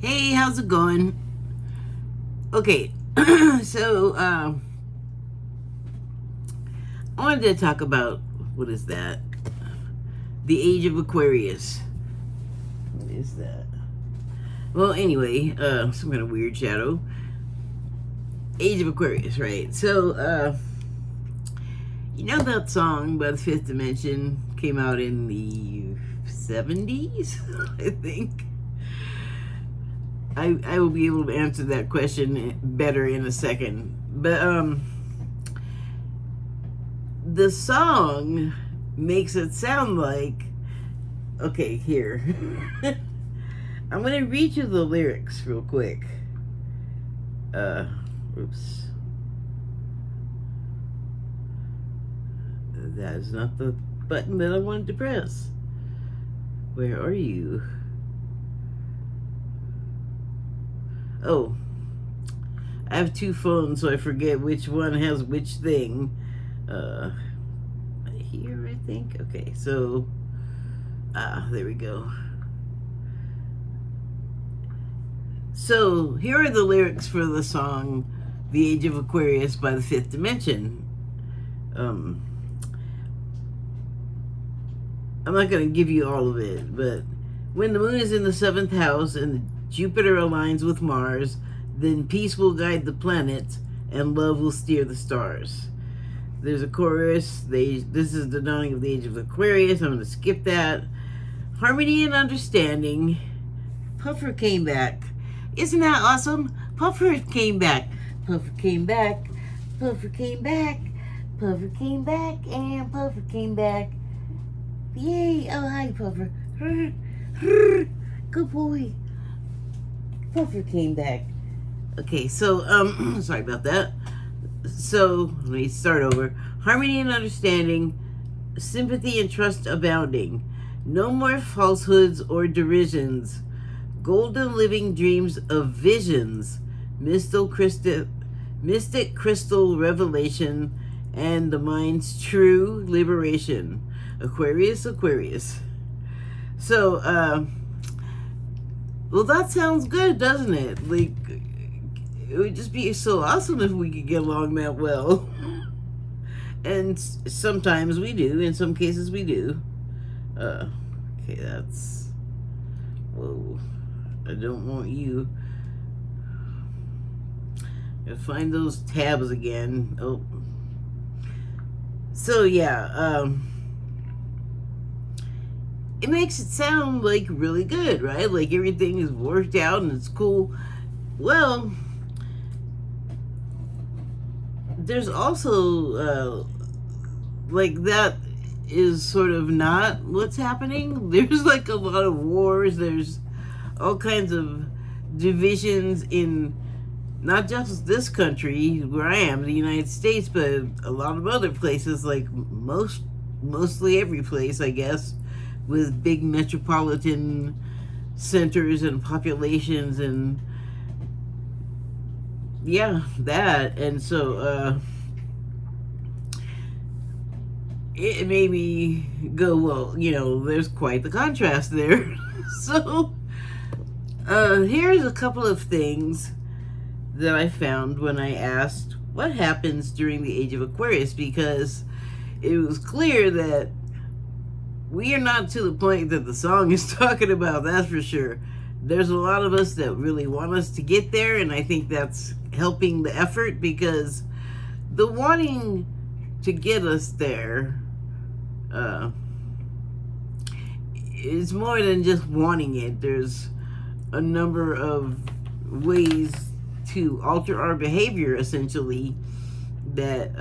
Hey, how's it going? Okay, so I wanted to talk about what is that? The age of Aquarius. What is that? Well, anyway, some kind of weird shadow. Age of Aquarius, right? So, you know that song by the Fifth Dimension came out in the 70s, I think. I will be able to answer that question better in a second. But the song makes it sound like, okay, here. I'm going to read you the lyrics real quick. Oops. That is not the button that I wanted to press. Where are you? Oh, I have two phones, so I forget which one has which thing. Here, I think. Okay, so, there we go. So, here are the lyrics for the song The Age of Aquarius by the Fifth Dimension. I'm not going to give you all of it, but when the moon is in the 7th house and Jupiter aligns with Mars, then peace will guide the planets and love will steer the stars. There's a chorus. This is the dawning of the age of Aquarius. I'm going to skip that. Harmony and understanding. Puffer came back. Isn't that awesome? Puffer came back. Puffer came back. Puffer came back. Puffer came back. And Puffer came back. Yay. Oh, hi, Puffer. Good boy. Puffer came back. Okay, so, sorry about that. So, let me start over. Harmony and understanding, sympathy and trust abounding. No more falsehoods or derisions. Golden living dreams of visions. Mystic crystal revelation and the mind's true liberation. Aquarius, Aquarius. So, well, that sounds good, doesn't it? Like, it would just be so awesome if we could get along that well. And sometimes we do. In some cases we do. Okay, that's... Whoa. I don't want you. Gotta find those tabs again. Oh. So, yeah, it makes it sound like really good, right? Like everything is worked out and it's cool. Well, there's also like that is sort of not what's happening. There's like a lot of wars. There's all kinds of divisions in not just this country where I am, the United States, but a lot of other places, like mostly every place, I guess, with big metropolitan centers and populations and yeah, that. And so it made me go, well, you know, there's quite the contrast there. So here's a couple of things that I found when I asked what happens during the age of Aquarius, because it was clear that we are not to the point that the song is talking about, that's for sure. There's a lot of us that really want us to get there, and I think that's helping the effort, because the wanting to get us there is more than just wanting it. There's a number of ways to alter our behavior, essentially, that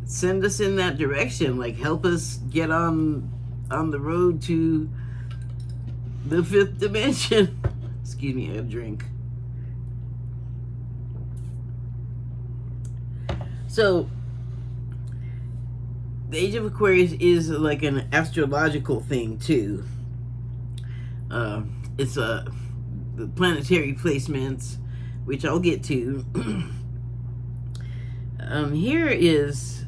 send us in that direction, like help us get on the road to the fifth dimension. Excuse me, I have a drink. So, the age of Aquarius is like an astrological thing too. It's the planetary placements, which I'll get to. Here is,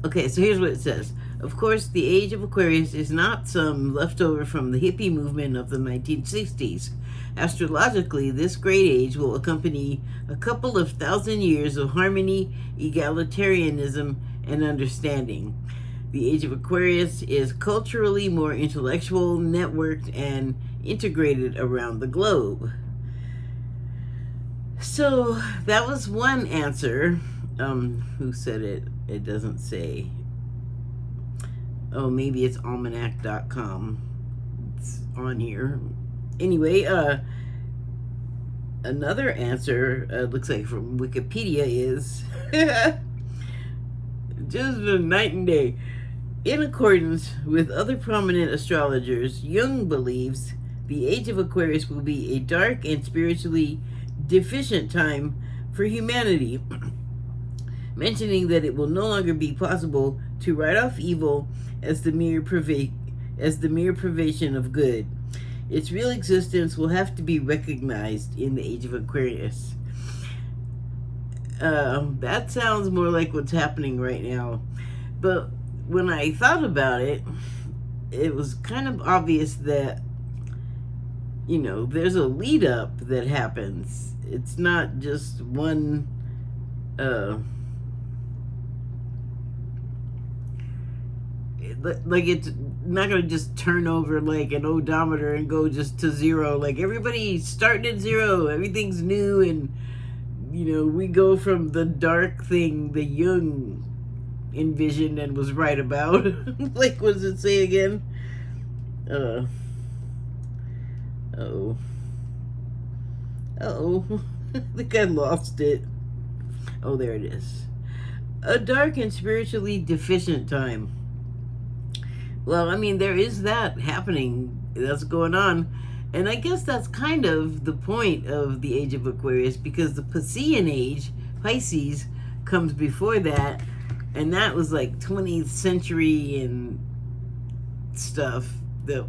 okay, so here's what it says. Of course, the age of Aquarius is not some leftover from the hippie movement of the 1960s. Astrologically, this great age will accompany a couple of thousand years of harmony, egalitarianism, and understanding. The age of Aquarius is culturally more intellectual, networked, and integrated around the globe. So that was one answer. Who said it? It doesn't say. Oh, maybe it's almanac.com. It's on here. Anyway, another answer, looks like from Wikipedia, is just a night and day. In accordance with other prominent astrologers, Jung believes the age of Aquarius will be a dark and spiritually deficient time for humanity, mentioning that it will no longer be possible to write off evil as the mere privation of good. Its real existence will have to be recognized in the age of Aquarius. That sounds more like what's happening right now. But when I thought about it, it was kind of obvious that, there's a lead up that happens. It's not just one, like it's not going to just turn over like an odometer and go just to zero. Like everybody's starting at zero. Everything's new. And, we go from the dark thing the Jung envisioned and was right about. Like, what does it say again? I think I lost it. Oh, there it is. A dark and spiritually deficient time. Well, I mean, there is that happening. That's going on. And I guess that's kind of the point of the age of Aquarius, because the Piscean age, Pisces, comes before that. And that was like 20th century and stuff. That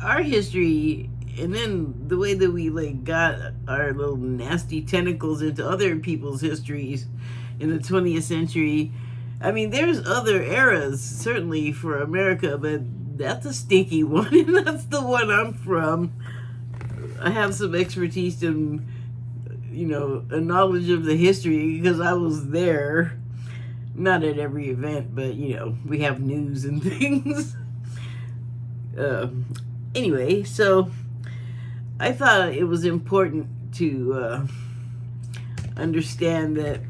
our history, and then the way that we like got our little nasty tentacles into other people's histories in the 20th century. I mean, there's other eras, certainly, for America, but that's a stinky one, and that's the one I'm from. I have some expertise and, a knowledge of the history because I was there. Not at every event, but, we have news and things. Anyway, so I thought it was important to understand that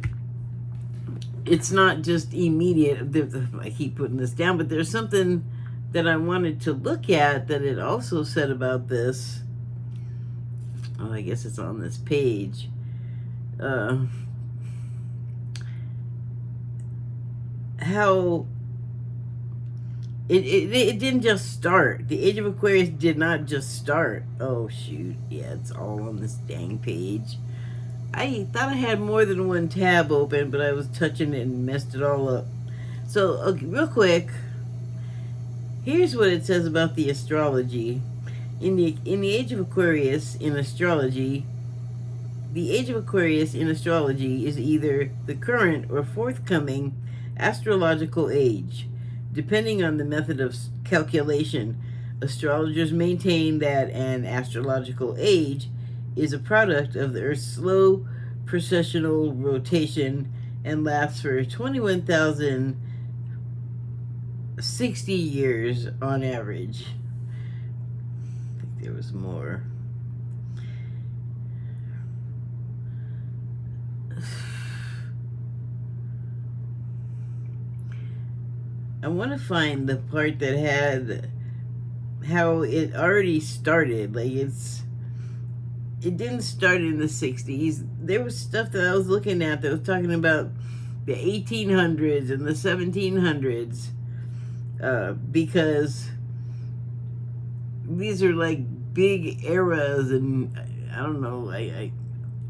it's not just immediate. I keep putting this down, but there's something that I wanted to look at that it also said about this. Oh, I guess it's on this page. How it didn't just start. The age of Aquarius did not just start. Oh, shoot. Yeah, it's all on this dang page. I thought I had more than one tab open, but I was touching it and messed it all up. So, okay, real quick, here's what it says about the astrology. In the age of Aquarius in astrology, the age of Aquarius in astrology is either the current or forthcoming astrological age. Depending on the method of calculation, astrologers maintain that an astrological age is a product of the Earth's slow precessional rotation and lasts for 21,060 years on average. I think there was more. I want to find the part that had how it already started. Like it didn't start in the 60s. There was stuff that I was looking at that was talking about the 1800s and the 1700s, because these are like big eras, and I don't know.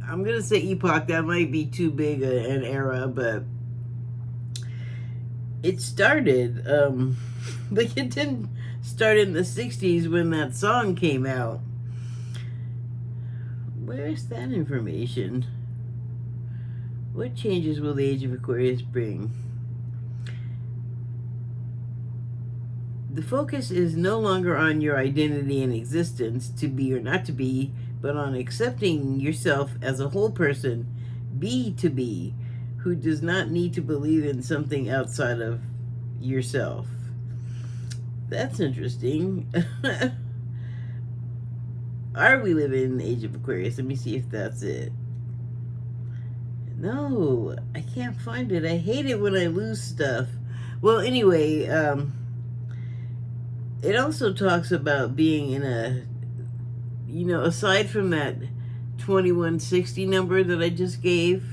I'm gonna say epoch. That might be too big an era, but it started. Like it didn't start in the 60s when that song came out. Where's that information? What changes will the age of Aquarius bring? The focus is no longer on your identity and existence, to be or not to be, but on accepting yourself as a whole person, to be, who does not need to believe in something outside of yourself. That's interesting. Are we living in the age of Aquarius? Let me see if that's it. No, I can't find it. I hate it when I lose stuff. Well, anyway, it also talks about being in a, aside from that 2160 number that I just gave,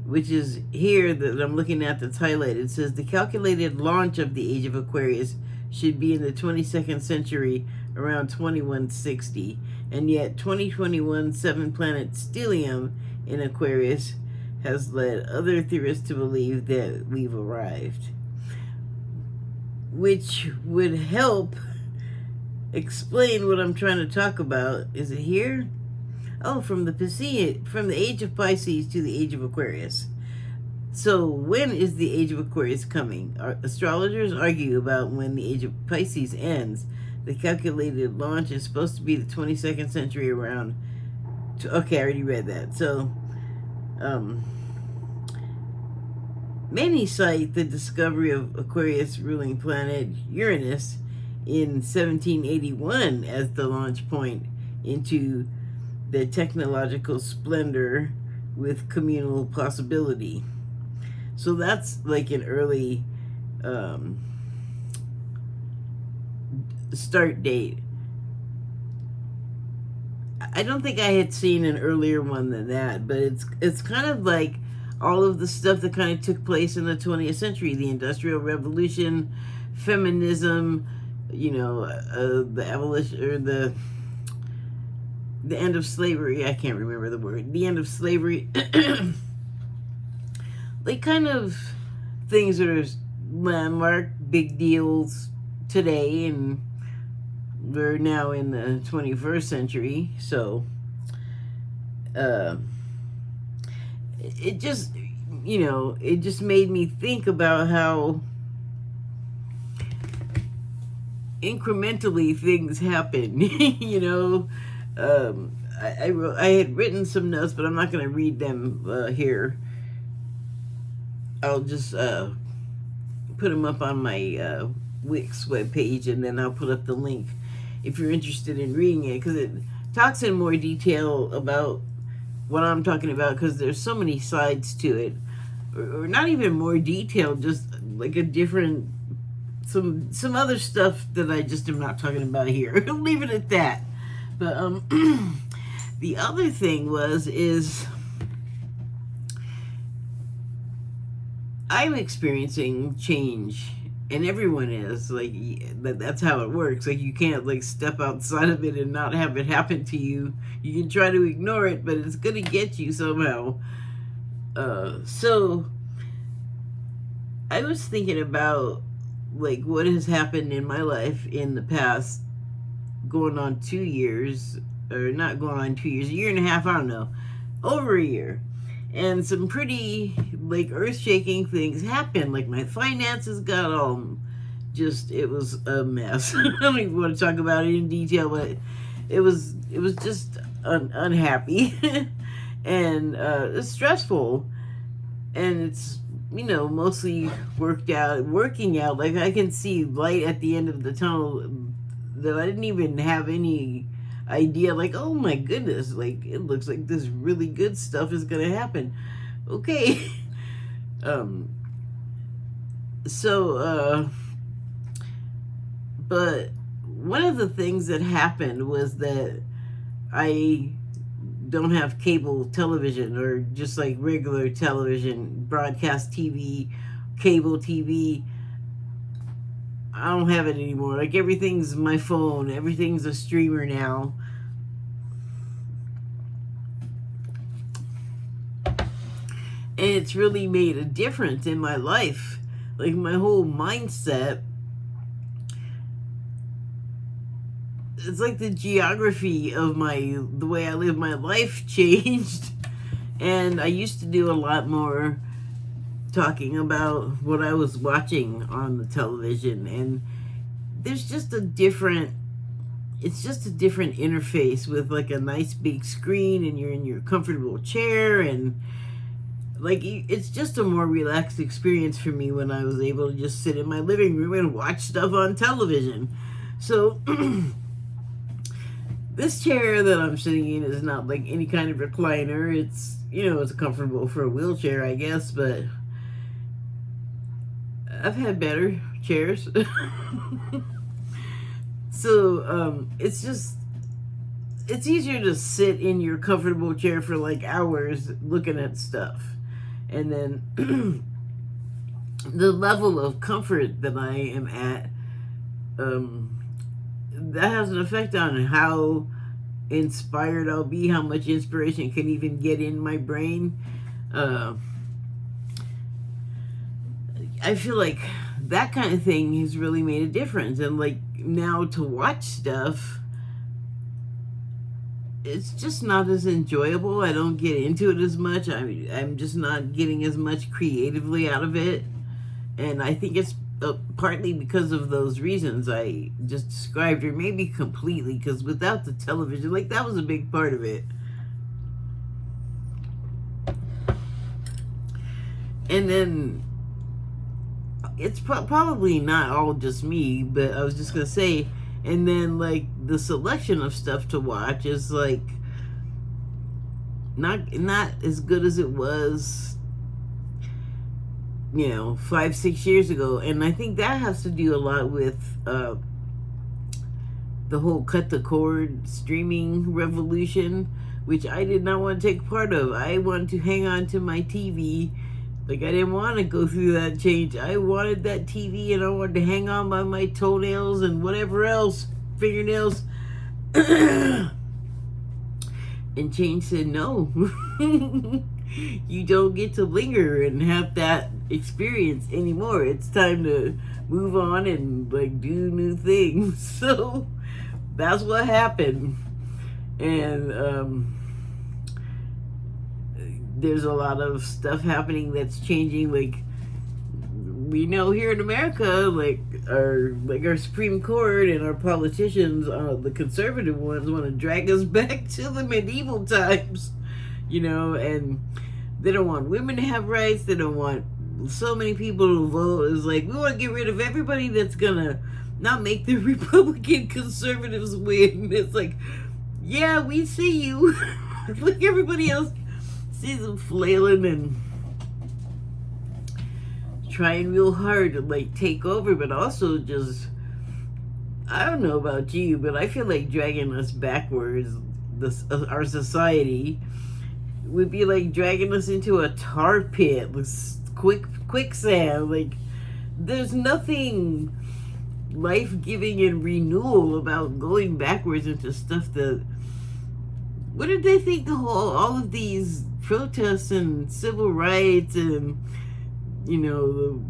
which is here that I'm looking at that's highlighted. It says the calculated launch of the age of Aquarius should be in the 22nd century around 2160, and yet 2021 7-planet stellium in Aquarius has led other theorists to believe that we've arrived, which would help explain what I'm trying to talk about. Is it here? Oh, from the age of Pisces to the age of Aquarius. So when is the age of Aquarius coming? Astrologers argue about when the age of Pisces ends. The calculated launch is supposed to be the 22nd century around. Okay, I already read that. So, many cite the discovery of Aquarius ruling planet Uranus in 1781 as the launch point into the technological splendor with communal possibility. So that's like an early start date. I don't think I had seen an earlier one than that, but it's kind of like all of the stuff that kind of took place in the 20th century, the Industrial Revolution, feminism, the abolition, or the end of slavery. I can't remember the word. The end of slavery. Like kind of things that are landmark, big deals today, and we're now in the 21st century. So it just made me think about how incrementally things happen. I had written some notes, but I'm not going to read them here. I'll just put them up on my Wix webpage, and then I'll put up the link if you're interested in reading it, because it talks in more detail about what I'm talking about, because there's so many sides to it, or not even more detail, just like a different, some other stuff that I just am not talking about here. I'll leave it at that. But the other thing is I'm experiencing change, and everyone is. Like, that's how it works. Like, you can't like step outside of it and not have it happen to you. You can try to ignore it, but it's gonna get you somehow. So I was thinking about like what has happened in my life in the past, going on 2 years, or not going on 2 years, a year and a half, I don't know, over a year. And some pretty like earth-shaking things happened. Like my finances got all it was a mess. I don't even want to talk about it in detail, but it was just unhappy and it's stressful, and it's mostly working out. Like I can see light at the end of the tunnel that I didn't even have any idea. Like, oh my goodness, like it looks like this really good stuff is gonna happen. Okay. But one of the things that happened was that I don't have cable television, or just like regular television, broadcast TV, cable TV. I don't have it anymore. Like everything's my phone, everything's a streamer now. And it's really made a difference in my life. Like my whole mindset. It's like the geography of the way I live my life changed. And I used to do a lot more talking about what I was watching on the television, and there's just a different it's just a different interface with like a nice big screen, and you're in your comfortable chair, and like it's just a more relaxed experience for me when I was able to just sit in my living room and watch stuff on television. So this chair that I'm sitting in is not like any kind of recliner. It's, it's comfortable for a wheelchair, I guess, but I've had better chairs. So it's easier to sit in your comfortable chair for like hours looking at stuff. And then the level of comfort that I am at, that has an effect on how inspired I'll be, how much inspiration can even get in my brain. I feel like that kind of thing has really made a difference. And like now to watch stuff, it's just not as enjoyable. I don't get into it as much. I'm just not getting as much creatively out of it. And I think it's partly because of those reasons I just described, or maybe completely, because without the television, like that was a big part of it. And then it's probably not all just me, but I was just gonna say, and then like the selection of stuff to watch is like not as good as it was, 5-6 years ago. And I think that has to do a lot with the whole cut the cord streaming revolution, which I did not want to take part of. I wanted to hang on to my TV. Like, I didn't want to go through that change. I wanted that TV, and I wanted to hang on by my toenails and whatever else, fingernails. And Change said, no. You don't get to linger and have that experience anymore. It's time to move on and, like, do new things. So, that's what happened. And, there's a lot of stuff happening that's changing. Like, we know here in America, like our Supreme Court and our politicians, the conservative ones, want to drag us back to the medieval times, and they don't want women to have rights. They don't want so many people to vote. It's like, we want to get rid of everybody that's gonna not make the Republican conservatives win. It's like, yeah, we see you. Look, everybody else sees them flailing and trying real hard to like take over, but also just, I don't know about you, but I feel like dragging us backwards, our society, would be like dragging us into a tar pit with quicksand. Like, there's nothing life-giving and renewal about going backwards into stuff that, what did they think all of these protests and civil rights and, the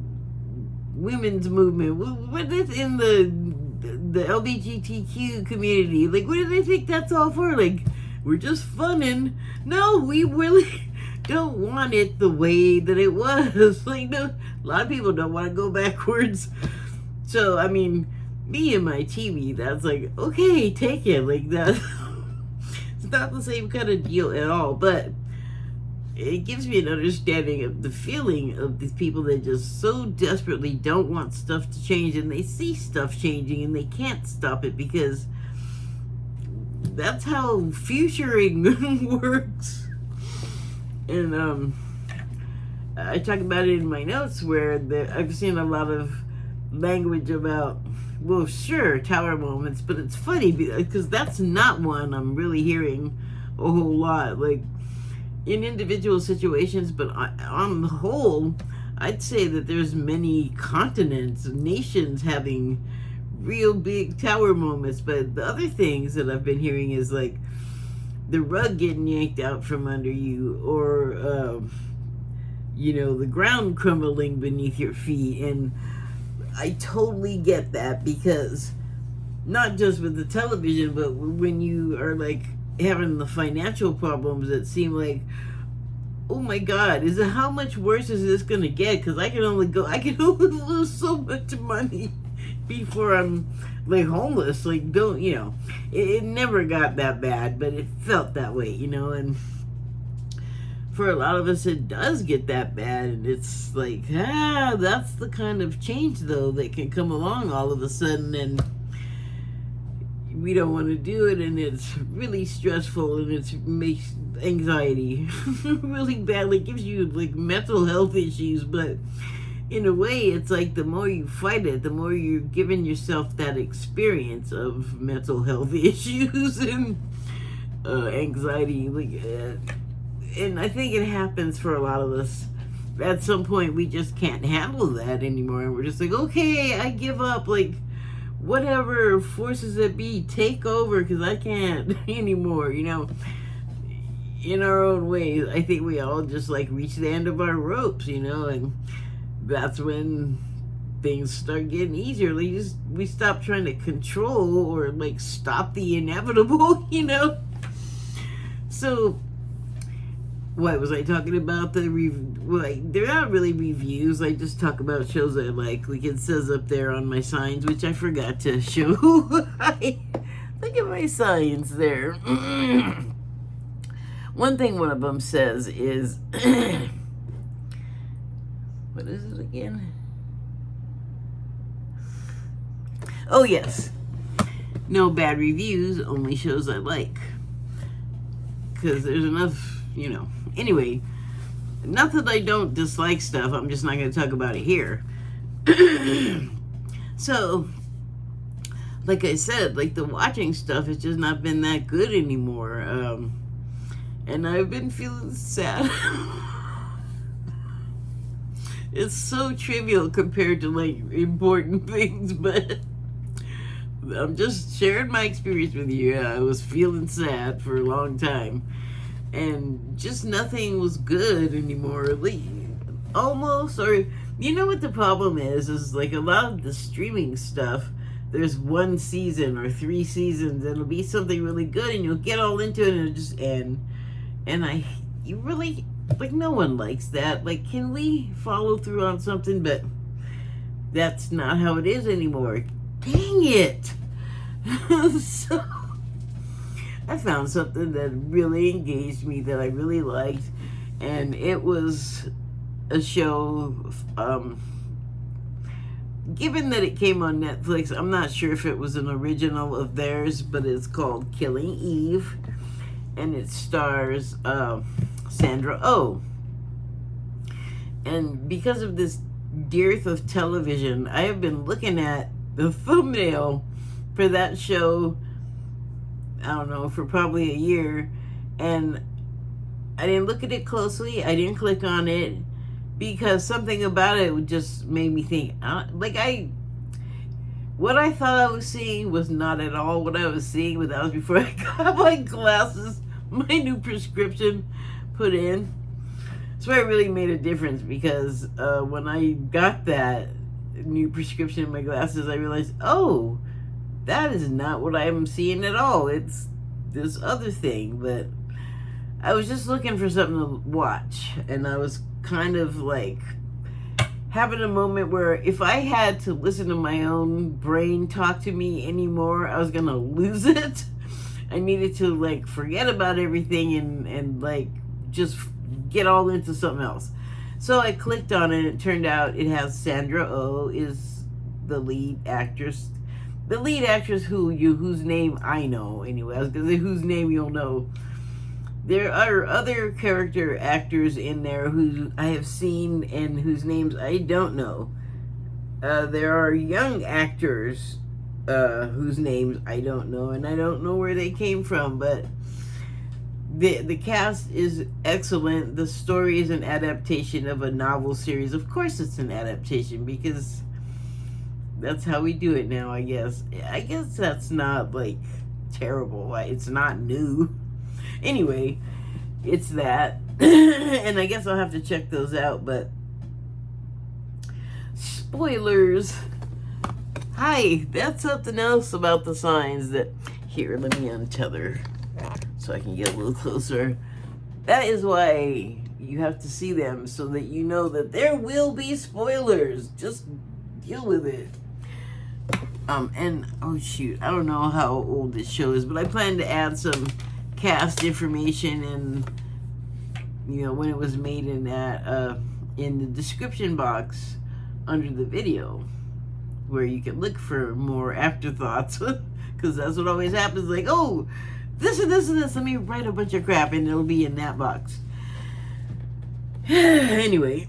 women's movement, what is in the LGBTQ community, like, what do they think that's all for? Like, we're just funning. No, we really don't want it the way that it was. Like, no, a lot of people don't want to go backwards. So, I mean, me and my TV, that's like, okay, take it. Like, that. It's not the same kind of deal at all, but it gives me an understanding of the feeling of these people that just so desperately don't want stuff to change, and they see stuff changing and they can't stop it because that's how futuring works. And I talk about it in my notes where I've seen a lot of language about, well, sure, tower moments, but it's funny because that's not one I'm really hearing a whole lot. Like, in individual situations, but on the whole, I'd say that there's many continents, nations having real big tower moments. But the other things that I've been hearing is like the rug getting yanked out from under you, or the ground crumbling beneath your feet. And I totally get that, because not just with the television, but when you are like having the financial problems that seem like oh my God, how much worse is this gonna get? Because I can only lose so much money before I'm like homeless. Like, don't, it never got that bad, but it felt that way, and for a lot of us it does get that bad, and it's like, that's the kind of change though that can come along all of a sudden, and we don't want to do it, and it's really stressful, and it makes anxiety really badly. It gives you like mental health issues, but in a way it's like the more you fight it, the more you're giving yourself that experience of mental health issues and anxiety, and I think it happens for a lot of us. At some point we just can't handle that anymore, and we're just like, okay, I give up, like whatever forces that be take over, because I can't anymore, in our own ways. I think we all just like reach the end of our ropes, and that's when things start getting easier. Like we stop trying to control or like stop the inevitable, So what was I talking about? They're not really reviews. I just talk about shows I like. Like it says up there on my signs, which I forgot to show. Look at my signs there. One thing one of them says is, what is it again? Oh yes, no bad reviews, only shows I like. Because there's enough, Anyway, not that I don't dislike stuff, I'm just not going to talk about it here. So, like I said, like the watching stuff has just not been that good anymore. And I've been feeling sad. It's so trivial compared to like important things, but I'm just sharing my experience with you. I was feeling sad for a long time, and just nothing was good anymore. Like, almost, or what the problem is like a lot of the streaming stuff, there's one season or 3 seasons, and it'll be something really good, and you'll get all into it, and it'll just end. And you really, like, no one likes that. Like, can we follow through on something? But that's not how it is anymore. Dang it. So I found something that really engaged me, that I really liked, and it was a show, given that it came on Netflix, I'm not sure if it was an original of theirs, but it's called Killing Eve, and it stars Sandra Oh. And because of this dearth of television, I have been looking at the thumbnail for that show, I don't know, for probably a year, and I didn't look at it closely. I didn't click on it because something about it just made me think, what I thought I was seeing was not at all what I was seeing, but that was before I got my glasses, my new prescription put in. So it really made a difference, because when I got that new prescription in my glasses, I realized, oh, that is not what I'm seeing at all. It's this other thing. But I was just looking for something to watch, and I was kind of like having a moment where if I had to listen to my own brain talk to me anymore, I was gonna lose it. I needed to like forget about everything and like just get all into something else. So I clicked on it, and it turned out it has Sandra Oh is the lead actress. The lead actress whose name I know anyway. I was gonna say whose name you'll know. There are other character actors in there who I have seen and whose names I don't know. There are young actors whose names I don't know, and I don't know where they came from, but the cast is excellent. The story is an adaptation of a novel series. Of course it's an adaptation, because that's how we do it now, I guess. I guess that's not, like, terrible. It's not new. Anyway, it's that. And I guess I'll have to check those out, but spoilers. Hi, that's something else about the signs that... Here, let me untether so I can get a little closer. That is why you have to see them so that you know that there will be spoilers. Just deal with it. And oh shoot, I don't know how old this show is, but I plan to add some cast information and when it was made in the description box under the video, where you can look for more afterthoughts, because that's what always happens. Like, oh, this and this and this. Let me write a bunch of crap, and it'll be in that box. Anyway.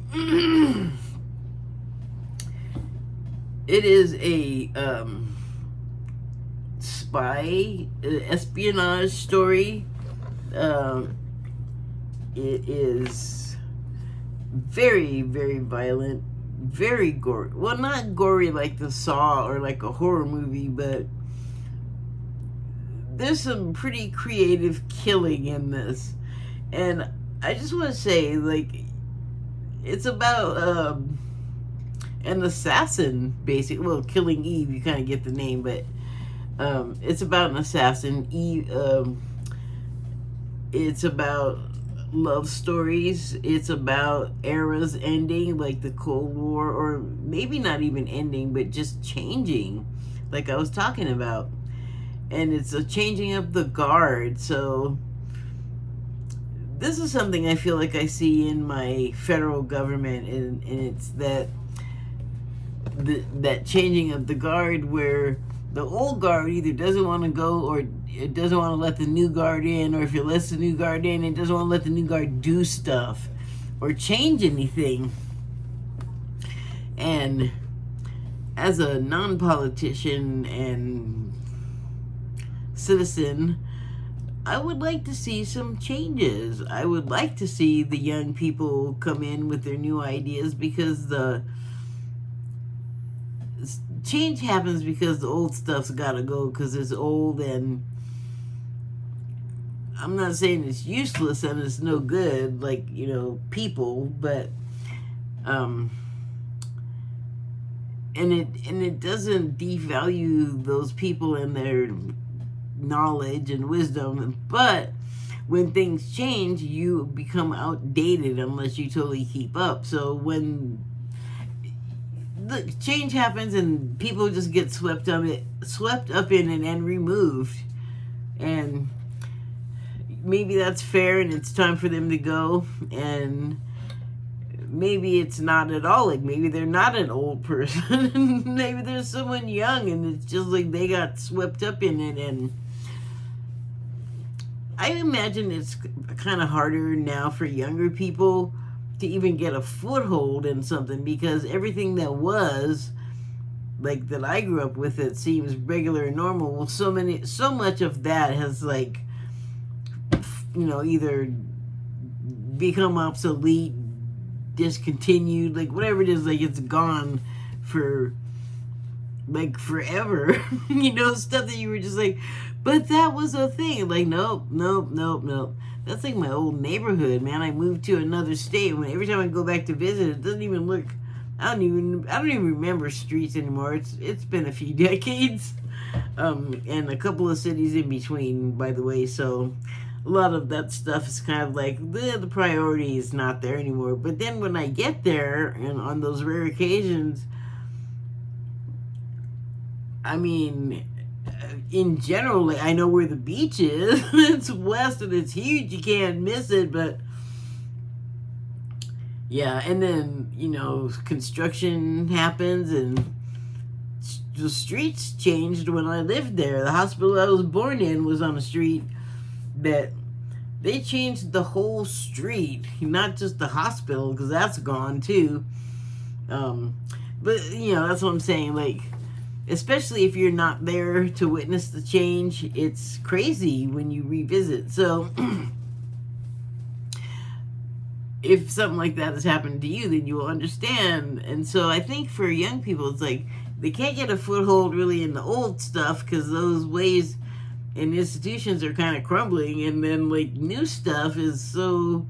It is a spy espionage story. It is very, very violent, very gory. Well, not gory like the Saw or like a horror movie, but there's some pretty creative killing in this. And I just want to say, like, it's about an assassin, basically. Well, killing Eve, you kind of get the name, but it's about an assassin. Eve, it's about love stories. It's about eras ending, like the Cold War, or maybe not even ending, but just changing, like I was talking about. And it's a changing of the guard. So this is something I feel like I see in my federal government, and it's that changing of the guard, where the old guard either doesn't want to go, or it doesn't want to let the new guard in, or if it lets the new guard in, it doesn't want to let the new guard do stuff or change anything. And as a non-politician and citizen, I would like to see some changes. I would like to see the young people come in with their new ideas, because the change happens because the old stuff's got to go, because it's old. And I'm not saying it's useless and it's no good, like, people, but and it doesn't devalue those people and their knowledge and wisdom. But when things change, you become outdated unless you totally keep up. So when the change happens and people just get swept up in it and removed, and maybe that's fair and it's time for them to go. And maybe it's not at all. Like, maybe they're not an old person. Maybe there's someone young, and it's just like they got swept up in it. And I imagine it's kind of harder now for younger people to even get a foothold in something, because everything that was, like, that I grew up with, it seems regular and normal. Well, so much of that has, like, either become obsolete, discontinued, like, whatever it is, like, it's gone for, like, forever. Stuff that you were just like, but that was a thing. Like, nope. That's like my old neighborhood, man. I moved to another state. When every time I go back to visit, it doesn't even look. I don't even remember streets anymore. It's been a few decades, and a couple of cities in between, by the way. So a lot of that stuff is kind of like the priority is not there anymore. But then when I get there, and on those rare occasions, I mean, in general, like, I know where the beach is. It's west and it's huge. You can't miss it. But yeah, and then, construction happens, and the streets changed when I lived there. The hospital I was born in was on a street that they changed the whole street, not just the hospital, because that's gone too. But that's what I'm saying. Like, especially if you're not there to witness the change, it's crazy when you revisit. So if something like that has happened to you, then you will understand. And so I think for young people, it's like they can't get a foothold really in the old stuff, because those ways and institutions are kind of crumbling. And then, like, new stuff is so,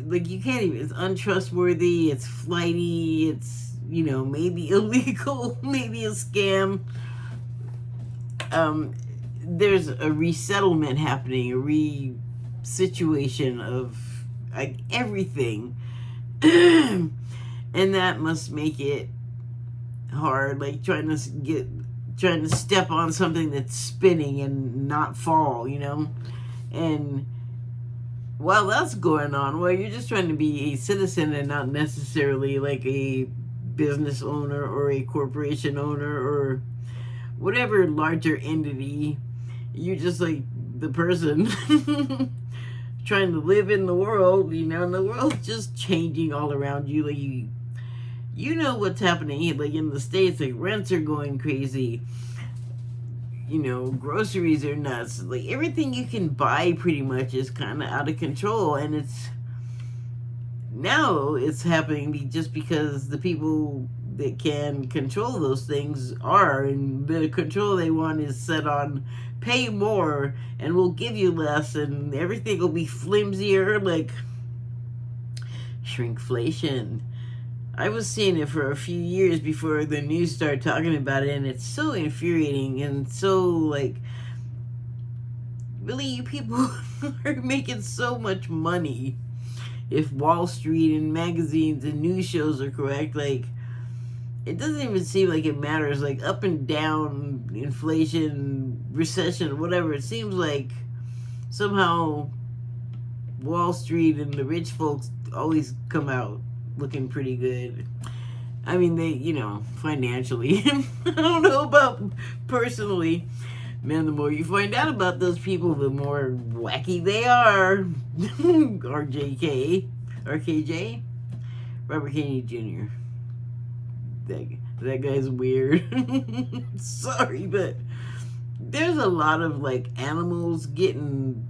like, you can't even, it's untrustworthy, it's flighty, it's, maybe illegal, maybe a scam. There's a resettlement happening, situation of like everything. And that must make it hard, like trying to step on something that's spinning and not fall, and while that's going on, well, you're just trying to be a citizen and not necessarily like a business owner or a corporation owner or whatever larger entity. You're just like the person trying to live in the world, and the world's just changing all around you. Like you know what's happening, like in the States, like rents are going crazy. Groceries are nuts. Like everything you can buy pretty much is kind of out of control, and it's happening just because the people that can control those things are, and the control they want is set on pay more and we'll give you less, and everything will be flimsier, like shrinkflation. I was seeing it for a few years before the news started talking about it, and it's so infuriating and so like, really, you people are making so much money. If Wall Street and magazines and news shows are correct, like, it doesn't even seem like it matters. Like up and down, inflation, recession, whatever, it seems like somehow Wall Street and the rich folks always come out looking pretty good. I mean, they, financially. I don't know about personally. Man, the more you find out about those people, the more wacky they are. RKJ, Robert Kennedy Jr. That guy's weird. Sorry, but there's a lot of like animals getting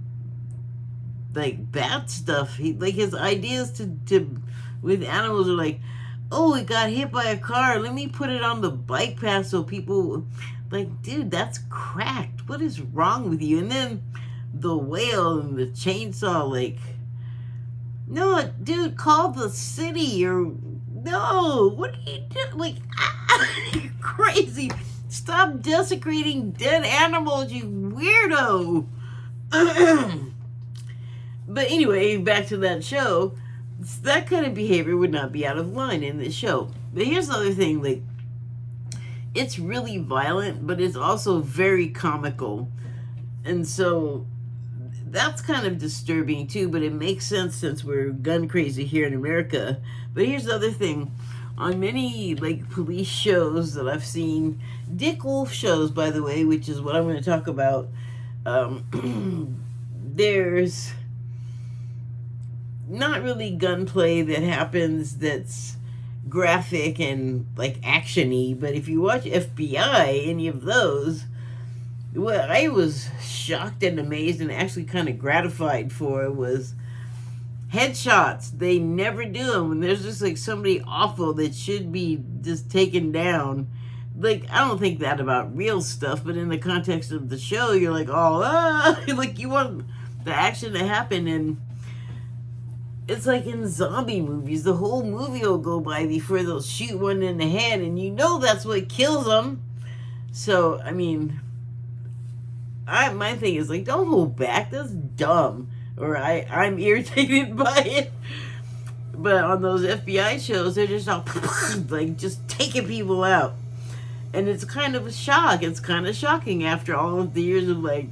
like bad stuff. His ideas to with animals are like, oh, it got hit by a car, let me put it on the bike path so people, like, dude, that's cracked. What is wrong with you? And then the whale and the chainsaw, like, no, dude, call the city, or no, what are you doing? Like, you're crazy. Stop desecrating dead animals, you weirdo. But anyway, back to that show. That kind of behavior would not be out of line in this show. But here's the other thing, like, it's really violent, but it's also very comical. And so that's kind of disturbing too, but it makes sense since we're gun crazy here in America. But here's the other thing. On many, like, police shows that I've seen, Dick Wolf shows, by the way, which is what I'm going to talk about, there's not really gunplay that happens that's graphic and like action-y, but if you watch FBI, any of those, what I was shocked and amazed and actually kind of gratified for was headshots. They never do them when there's just like somebody awful that should be just taken down. Like, I don't think that about real stuff, but in the context of the show, you're like, oh, like you want the action to happen. And it's like in zombie movies, the whole movie will go by before they'll shoot one in the head, and that's what kills them. So, I mean, my thing is, like, don't hold back. That's dumb. Or I'm irritated by it. But on those FBI shows, they're just all, like, just taking people out. And it's kind of a shock. It's kind of shocking after all of the years of, like,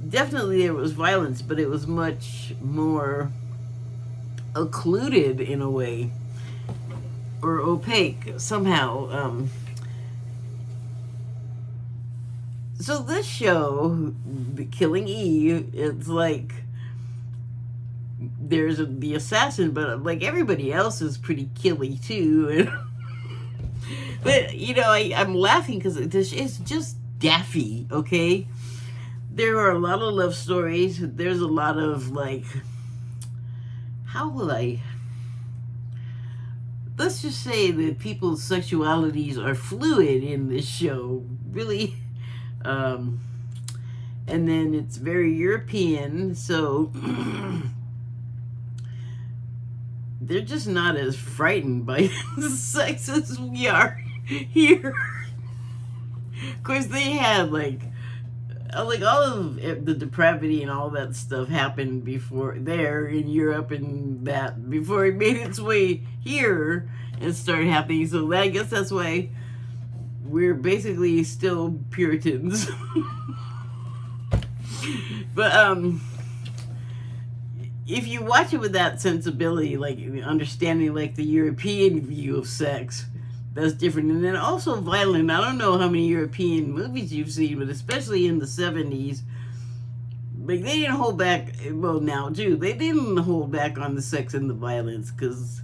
definitely there was violence, but it was much more occluded in a way, or opaque somehow. So this show, The Killing Eve, it's like there's the assassin, but like everybody else is pretty killy too. But I'm laughing because it's just daffy, okay? There are a lot of love stories. There's a lot of, like, let's just say that people's sexualities are fluid in this show, really. And then it's very European, so they're just not as frightened by sex as we are here. Of course, they had, like, like all of the depravity and all that stuff happened before there in Europe, and that before it made its way here and started happening. So I guess that's why we're basically still Puritans. But if you watch it with that sensibility, like understanding like the European view of sex, that's different. And then also violent. I don't know how many European movies you've seen, but especially in the 70s, like they didn't hold back. Well, now too, they didn't hold back on the sex and the violence because,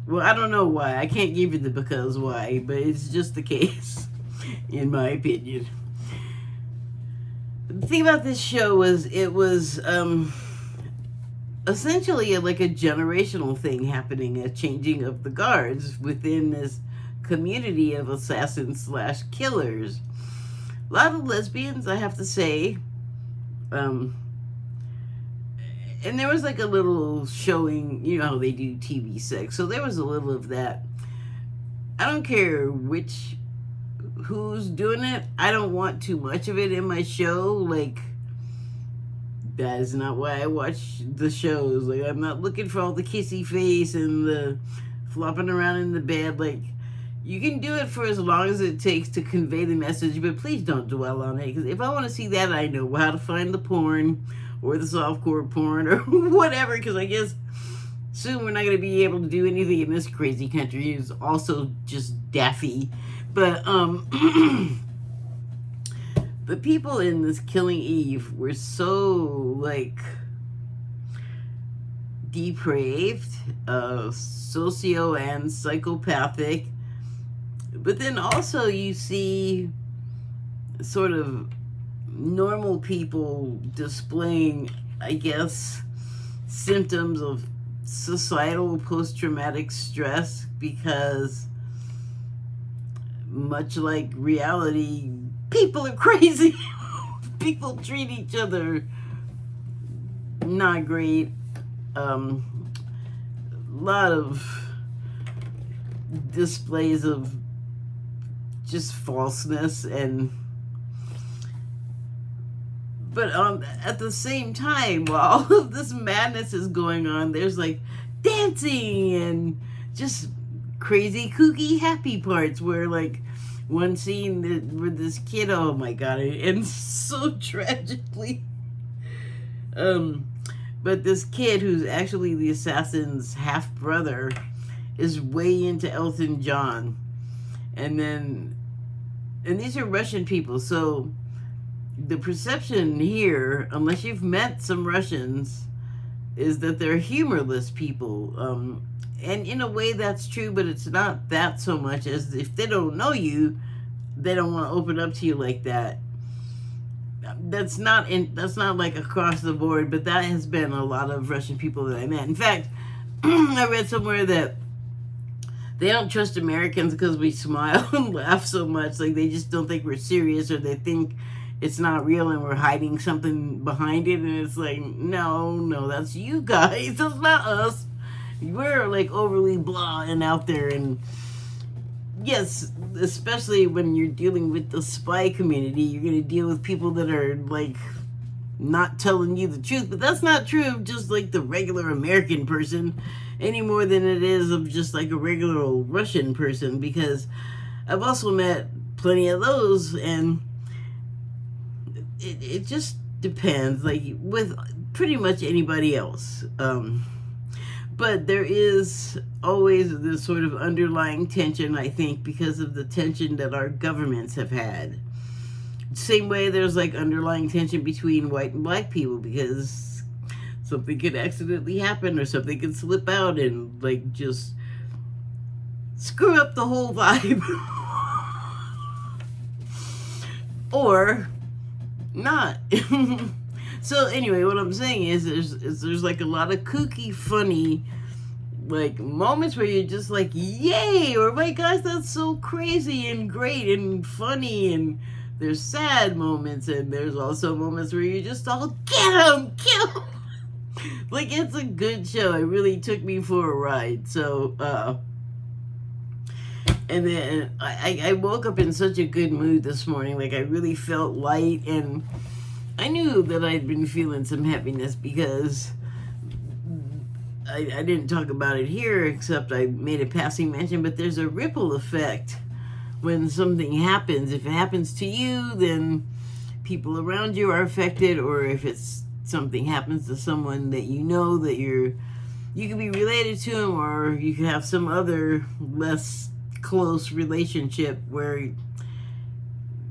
well, I don't know why. I can't give you the because why, but it's just the case, in my opinion. The thing about this show was it was essentially like a generational thing happening, a changing of the guards within this community of assassins / killers. A lot of lesbians, I have to say. And there was like a little showing, you know how they do TV sex, so there was a little of that. I don't care who's doing it. I don't want too much of it in my show. Like, that is not why I watch the shows. Like, I'm not looking for all the kissy face and the flopping around in the bed. Like, you can do it for as long as it takes to convey the message, but please don't dwell on it. Because if I want to see that, I know how to find the porn or the softcore porn or whatever. Because I guess soon we're not going to be able to do anything in this crazy country. It's also just daffy. But the people in this Killing Eve were so, like, depraved, socio and psychopathic. But then also you see sort of normal people displaying, I guess, symptoms of societal post-traumatic stress because, much like reality, people are crazy. People treat each other not great. Lot of displays of just falseness but at the same time, while all of this madness is going on, there's like dancing and just crazy kooky happy parts where like one scene where this kid, oh my god, it ends so tragically. But this kid who's actually the assassin's half brother is way into Elton John. And these are Russian people, so the perception here, unless you've met some Russians, is that they're humorless people. And in a way that's true, but it's not that so much as if they don't know you, they don't want to open up to you like that. That's not like across the board, but that has been a lot of Russian people that I met. In fact, I read somewhere that they don't trust Americans because we smile and laugh so much. Like, they just don't think we're serious, or they think it's not real and we're hiding something behind it. And it's like, no, that's you guys. That's not us. We're like overly blah and out there. And yes, especially when you're dealing with the spy community, you're going to deal with people that are like not telling you the truth. But that's not true of just like the regular American person any more than it is of just like a regular old Russian person, because I've also met plenty of those, and it just depends, like with pretty much anybody else. But there is always this sort of underlying tension, I think, because of the tension that our governments have had. Same way there's like underlying tension between white and black people, because something could accidentally happen or something could slip out and like just screw up the whole vibe. Or not. So anyway, what I'm saying is there's like a lot of kooky, funny like moments where you're just like, yay, or my gosh, that's so crazy and great and funny. And there's sad moments, and there's also moments where you're just all, get him, kill him. Like, it's a good show. It really took me for a ride. So And then I woke up in such a good mood this morning. Like, I really felt light, and I knew that I'd been feeling some happiness because I didn't talk about it here, except I made a passing mention, but there's a ripple effect when something happens. If it happens to you, then people around you are affected, or if it's something happens to someone that you know that you can be related to them, or you can have some other less close relationship where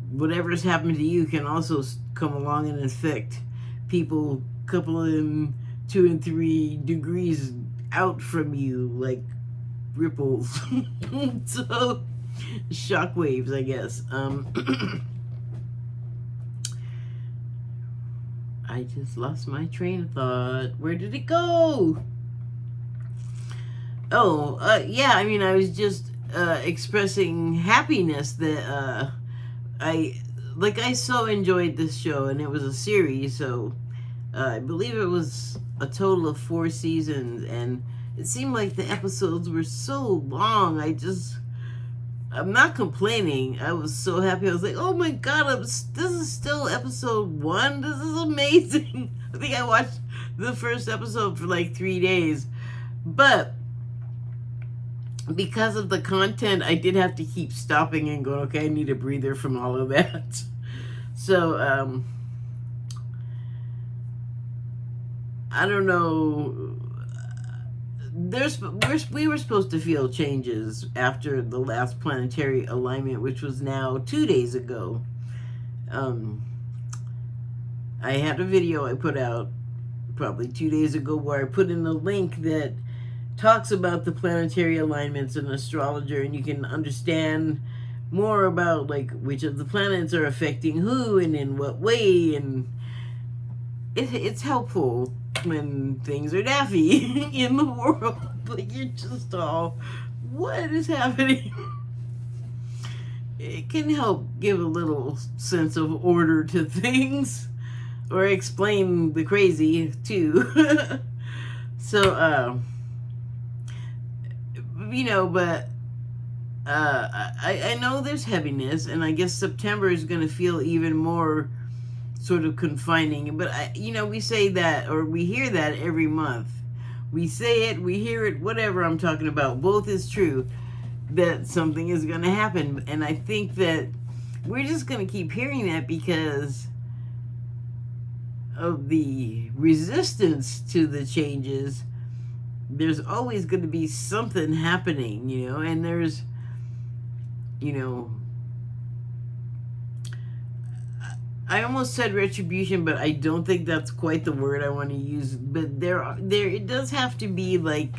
whatever's happened to you can also come along and affect people a couple of 2 and 3 degrees out from you, like ripples. So shockwaves, I guess. I just lost my train of thought. Where did it go? Oh, yeah, I mean, I was just expressing happiness that I so enjoyed this show, and it was a series, so I believe it was a total of 4 seasons, and it seemed like the episodes were so long. I'm not complaining. I was so happy. I was like, oh my God, this is still episode 1? This is amazing. I think I watched the first episode for like 3 days. But because of the content, I did have to keep stopping and going, okay, I need a breather from all of that. So, I don't know. We were supposed to feel changes after the last planetary alignment, which was now 2 days ago. I had a video I put out probably 2 days ago where I put in a link that talks about the planetary alignments in astrologer, and you can understand more about like which of the planets are affecting who and in what way, and it's helpful when things are daffy in the world. Like, you're just all, what is happening? It can help give a little sense of order to things, or explain the crazy too. So, but I know there's heaviness, and I guess September is going to feel even more sort of confining. But we say that, or we hear that every month. We say it, we hear it, whatever I'm talking about. Both is true, that something is going to happen. And I think that we're just going to keep hearing that because of the resistance to the changes. There's always going to be something happening, and there's, I almost said retribution, but I don't think that's quite the word I want to use. But it does have to be like,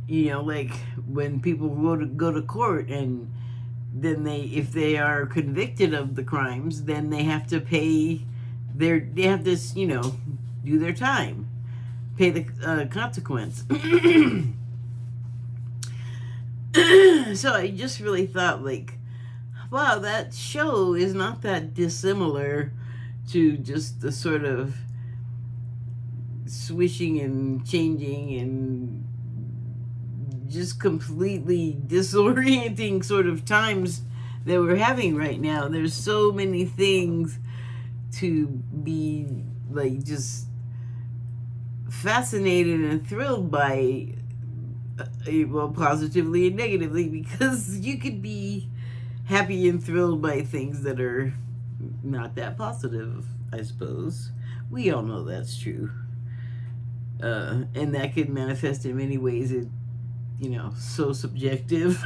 like when people go to court, and then if they are convicted of the crimes, then they have to pay they have this, do their time, pay the consequence. So I just really thought, like, wow, that show is not that dissimilar to just the sort of swishing and changing and just completely disorienting sort of times that we're having right now. There's so many things to be like just fascinated and thrilled by, well, positively and negatively, because you could be happy and thrilled by things that are not that positive, I suppose. We all know that's true. And that could manifest in many ways. It, so subjective.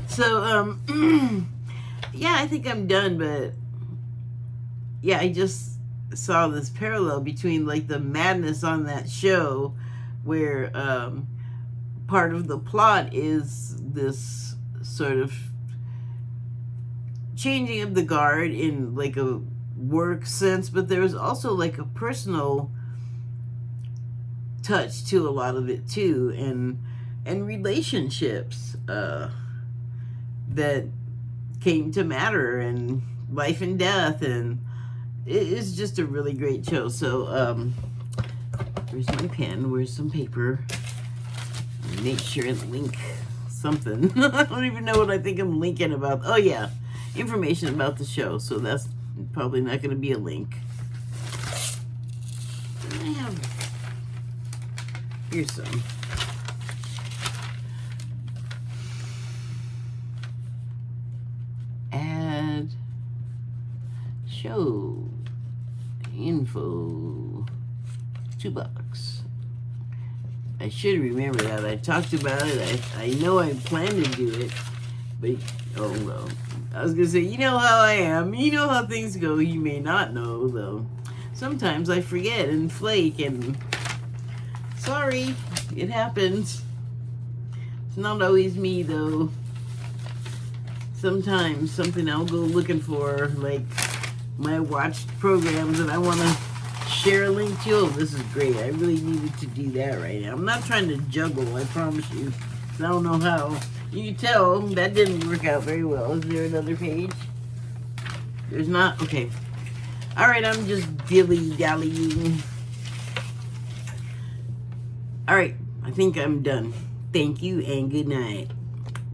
So, yeah, I think I'm done, but yeah, I just saw this parallel between like the madness on that show where part of the plot is this sort of changing of the guard in like a work sense, but there's also like a personal touch to a lot of it too, and relationships that came to matter, and life and death, and it's just a really great show. So where's my pen, where's some paper? Make sure and link something. I don't even know what I think I'm linking about. Oh yeah, information about the show. So that's probably not going to be a link. I have, here's some. Add show info toolbox. I should remember that. I talked about it. I know I plan to do it, but oh well. I was gonna say, you know how I am. You know how things go. You may not know though. Sometimes I forget and flake, and sorry, it happens. It's not always me though. Sometimes something I'll go looking for, like my watched programs, and I want to share a link to. Oh, this is great. I really needed to do that right now. I'm not trying to juggle, I promise you. I don't know how. You can tell that didn't work out very well. Is there another page? There's not? Okay. Alright, I'm just dilly-dallying. Alright, I think I'm done. Thank you and good night.